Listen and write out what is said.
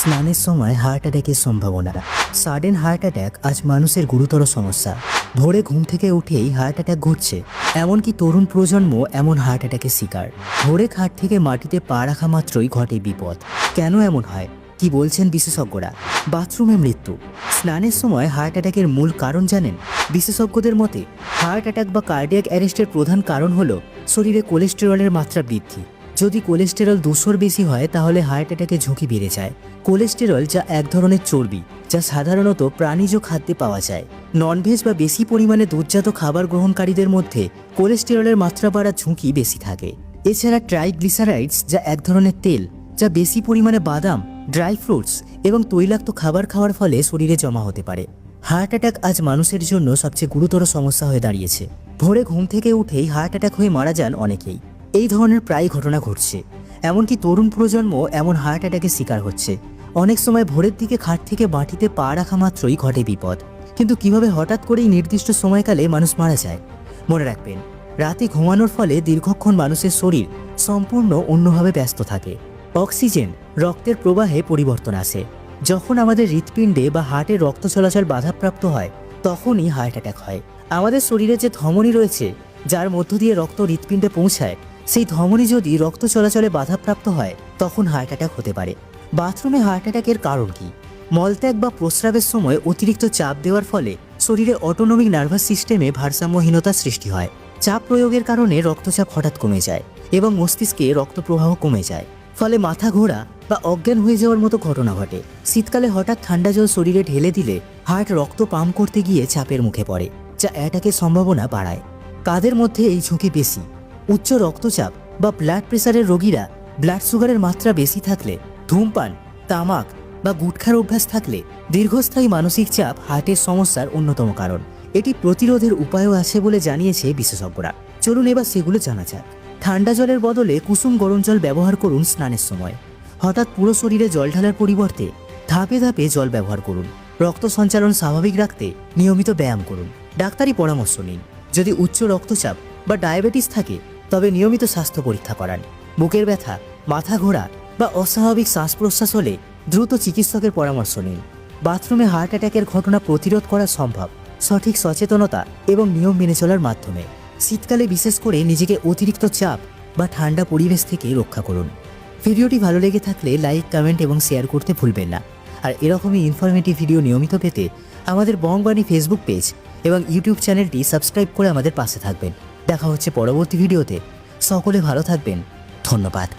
স্নানের সময় হার্ট অ্যাটাকের সম্ভাবনা। সাডেন হার্ট অ্যাটাক আজ মানুষের গুরুতর সমস্যা। ভোরে ঘুম থেকে উঠেই হার্ট অ্যাটাক ঘটছে, এমনকি তরুণ প্রজন্ম এমন হার্ট অ্যাটাকের শিকার। ভোরে খাট থেকে মাটিতে পা রাখা মাত্রই ঘটে বিপদ। কেন এমন হয়, কি বলছেন বিশেষজ্ঞরা? বাথরুমে মৃত্যু। স্নানের সময় হার্ট অ্যাটাকের মূল কারণ জানেন? বিশেষজ্ঞদের মতে হার্ট অ্যাটাক বা কার্ডিয়াক অ্যারেস্টের প্রধান কারণ হলো শরীরে কোলেস্টেরলের মাত্রা বৃদ্ধি। যদি কোলেস্টেরল 200-র বেশি হয় তাহলে হার্ট অ্যাটাকের ঝুঁকি বেড়ে যায়। কোলেস্টেরল যা এক ধরনের চর্বি, যা সাধারণত প্রাণীজ খাদ্যে পাওয়া যায়। ননভেজ বা বেশি পরিমাণে দুধজাত খাবার গ্রহণকারীদের মধ্যে কোলেস্টেরলের মাত্রা বাড়ার ঝুঁকি বেশি থাকে। এছাড়া ট্রাইগ্লিসারাইডস, যা এক ধরনের তেল, যা বেশি পরিমাণে বাদাম, ড্রাই ফ্রুটস এবং তৈলাক্ত খাবার খাওয়ার ফলে শরীরে জমা হতে পারে। হার্ট অ্যাটাক আজ মানুষের জন্য সবচেয়ে গুরুতর সমস্যা হয়ে দাঁড়িয়েছে। ভোরে ঘুম থেকে উঠেই হার্ট অ্যাটাক হয়ে মারা যান অনেকেই। এই ধরনের প্রায় ঘটনা ঘটছে, এমনকি তরুণ প্রজন্ম এমন হার্ট অ্যাটাকের শিকার হচ্ছে। অনেক সময় ভোরের দিকে খাট থেকে মাটিতে পা রাখা মাত্রই ঘটে বিপদ। কিন্তু কিভাবে হঠাৎ করেই নির্দিষ্ট সময়কালে মানুষ মারা যায়? মনে রাখবেন, রাতে ঘুমানোর ফলে দীর্ঘক্ষণ মানুষের শরীর সম্পূর্ণ অন্যভাবে ব্যস্ত থাকে। অক্সিজেন রক্তের প্রবাহে পরিবর্তন আসে। যখন আমাদের হৃৎপিণ্ডে বা হার্টের রক্ত চলাচল বাধাপ্রাপ্ত হয়, তখনই হার্ট অ্যাটাক হয়। আমাদের শরীরে যে ধমনী রয়েছে, যার মধ্য দিয়ে রক্ত হৃৎপিণ্ডে পৌঁছায়, সেই ধমনী যদি রক্ত চলাচলে বাধাপ্রাপ্ত হয়, তখন হার্ট অ্যাটাক হতে পারে। বাথরুমে হার্ট অ্যাটাকের কারণ কি? মলত্যাগ বা প্রস্রাবের সময় অতিরিক্ত চাপ দেওয়ার ফলে শরীরে অটোনমিক নার্ভাস সিস্টেমে ভারসাম্যহীনতার সৃষ্টি হয়। চাপ প্রয়োগের কারণে রক্তচাপ হঠাৎ কমে যায় এবং মস্তিষ্কে রক্তপ্রবাহ কমে যায়, ফলে মাথা ঘোরা বা অজ্ঞান হয়ে যাওয়ার মতো ঘটনা ঘটে। শীতকালে হঠাৎ ঠান্ডা জল শরীরে ঢেলে দিলে হার্ট রক্ত পাম্প করতে গিয়ে চাপের মুখে পড়ে, যা অ্যাটাকের সম্ভাবনা বাড়ায়। কাদের মধ্যে এই ঝুঁকি বেশি? উচ্চ রক্তচাপ বা ব্লাড প্রেসারের রোগীরা, ব্লাড সুগারের মাত্রা বেশি থাকলে, ধূমপান, তামাক বা গুটখার অভ্যাস থাকলে, দীর্ঘস্থায়ী মানসিক চাপ হার্টের সমস্যার অন্যতম কারণ। এটি প্রতিরোধের উপায়ও আছে বলে জানিয়েছে বিশেষজ্ঞরা। চলুন এবার সেগুলো জানা যাক। ঠান্ডা জলের বদলে কুসুম গরম জল ব্যবহার করুন স্নানের সময়। হঠাৎ পুরো শরীরে জল ঢালার পরিবর্তে ধাপে ধাপে জল ব্যবহার করুন। রক্ত সঞ্চালন স্বাভাবিক রাখতে নিয়মিত ব্যায়াম করুন। ডাক্তারি পরামর্শ নিন। যদি উচ্চ রক্তচাপ বা ডায়াবেটিস থাকে, তবে নিয়মিত স্বাস্থ্য পরীক্ষা করান। বুকের ব্যথা, মাথা ঘোরা বা অস্বাভাবিক শ্বাস প্রশ্বাস হলে দ্রুত চিকিৎসকের পরামর্শ নিন। বাথরুমে হার্ট অ্যাটাকের ঘটনা প্রতিরোধ করা সম্ভব সঠিক সচেতনতা এবং নিয়ম মেনে চলার মাধ্যমে। শীতকালে বিশেষ করে নিজেকে অতিরিক্ত চাপ বা ঠান্ডা পরিবেশ থেকে রক্ষা করুন। ভিডিওটি ভালো লেগে থাকলে লাইক, কমেন্ট এবং শেয়ার করতে ভুলবেন না। আর এরকমই ইনফরমেটিভ ভিডিও নিয়মিত পেতে আমাদের বংবাণী ফেসবুক পেজ এবং ইউটিউব চ্যানেলটি সাবস্ক্রাইব করে আমাদের পাশে থাকবেন। দেখা হচ্ছে পরবর্তী ভিডিওতে। সকলে ভালো থাকবেন। ধন্যবাদ।